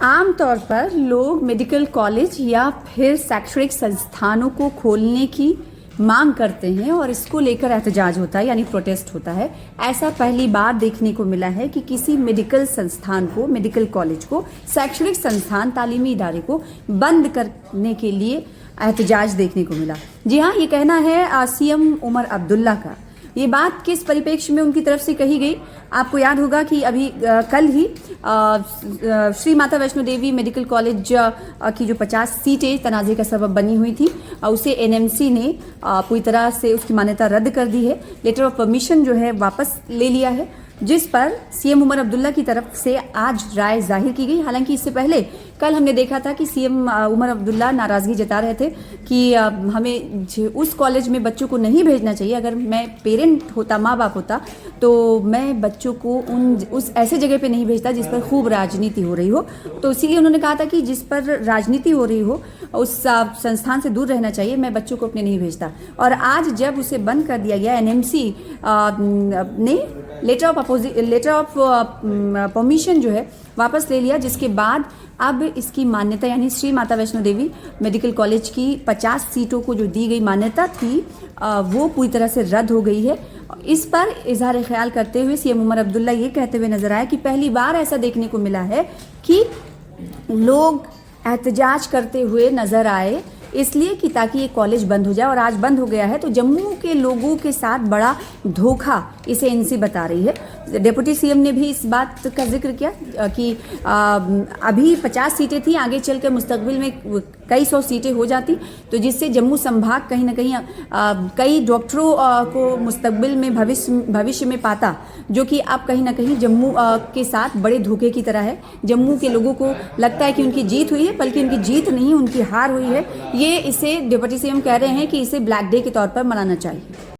आम तौर पर लोग मेडिकल कॉलेज या फिर शैक्षणिक संस्थानों को खोलने की मांग करते हैं और इसको लेकर एहतजाज होता है यानी प्रोटेस्ट होता है। ऐसा पहली बार देखने को मिला है कि किसी मेडिकल संस्थान को, मेडिकल कॉलेज को, शैक्षणिक संस्थान, तालीमी इदारे को बंद करने के लिए एहतजाज देखने को मिला। जी हाँ, ये कहना है सीएम उमर अब्दुल्ला का। ये बात किस परिप्रेक्ष्य में उनकी तरफ से कही गई? आपको याद होगा कि अभी कल ही श्री माता वैष्णो देवी मेडिकल कॉलेज की जो 50 सीटें तनाज़े का सबब बनी हुई थी, उसे एनएमसी ने पूरी तरह से उसकी मान्यता रद्द कर दी है। लेटर ऑफ परमिशन जो है वापस ले लिया है, जिस पर सीएम उमर अब्दुल्ला की तरफ से आज राय जाहिर की गई। हालांकि इससे पहले कल हमने देखा था कि सीएम उमर अब्दुल्ला नाराज़गी जता रहे थे कि हमें उस कॉलेज में बच्चों को नहीं भेजना चाहिए। अगर मैं पेरेंट होता, माँ बाप होता, तो मैं बच्चों को उस ऐसे जगह पे नहीं भेजता जिस पर खूब राजनीति हो रही हो। तो इसीलिए उन्होंने कहा था कि जिस पर राजनीति हो रही हो उस संस्थान से दूर रहना चाहिए, मैं बच्चों को अपने नहीं भेजता। और आज जब उसे बंद कर दिया गया, एनएमसी ने लेटर ऑफ परमिशन जो है वापस ले लिया, जिसके बाद अब इसकी मान्यता यानी श्री माता वैष्णो देवी मेडिकल कॉलेज की 50 सीटों को जो दी गई मान्यता थी वो पूरी तरह से रद्द हो गई है। इस पर इजहार ख्याल करते हुए सीएम उमर अब्दुल्ला ये कहते हुए नजर आए कि पहली बार ऐसा देखने को मिला है कि लोग एहतजाज करते हुए नजर आए, इसलिए कि ताकि ये कॉलेज बंद हो जाए। और आज बंद हो गया है तो जम्मू के लोगों के साथ बड़ा धोखा इसे एनसी बता रही है। डिप्टी सीएम ने भी इस बात का जिक्र किया कि अभी 50 सीटें थी, आगे चलकर मुस्तकबिल में कई सौ सीटें हो जाती, तो जिससे जम्मू संभाग कहीं ना कहीं कई डॉक्टरों को मुस्तकबिल में भविष्य में पाता, जो कि अब कहीं ना कहीं जम्मू के साथ बड़े धोखे की तरह है। जम्मू के लोगों को लगता है कि उनकी जीत हुई है, बल्कि उनकी जीत नहीं, उनकी हार हुई है। ये इसे डिप्टी सीएम कह रहे हैं कि इसे ब्लैक डे के तौर पर मनाना चाहिए।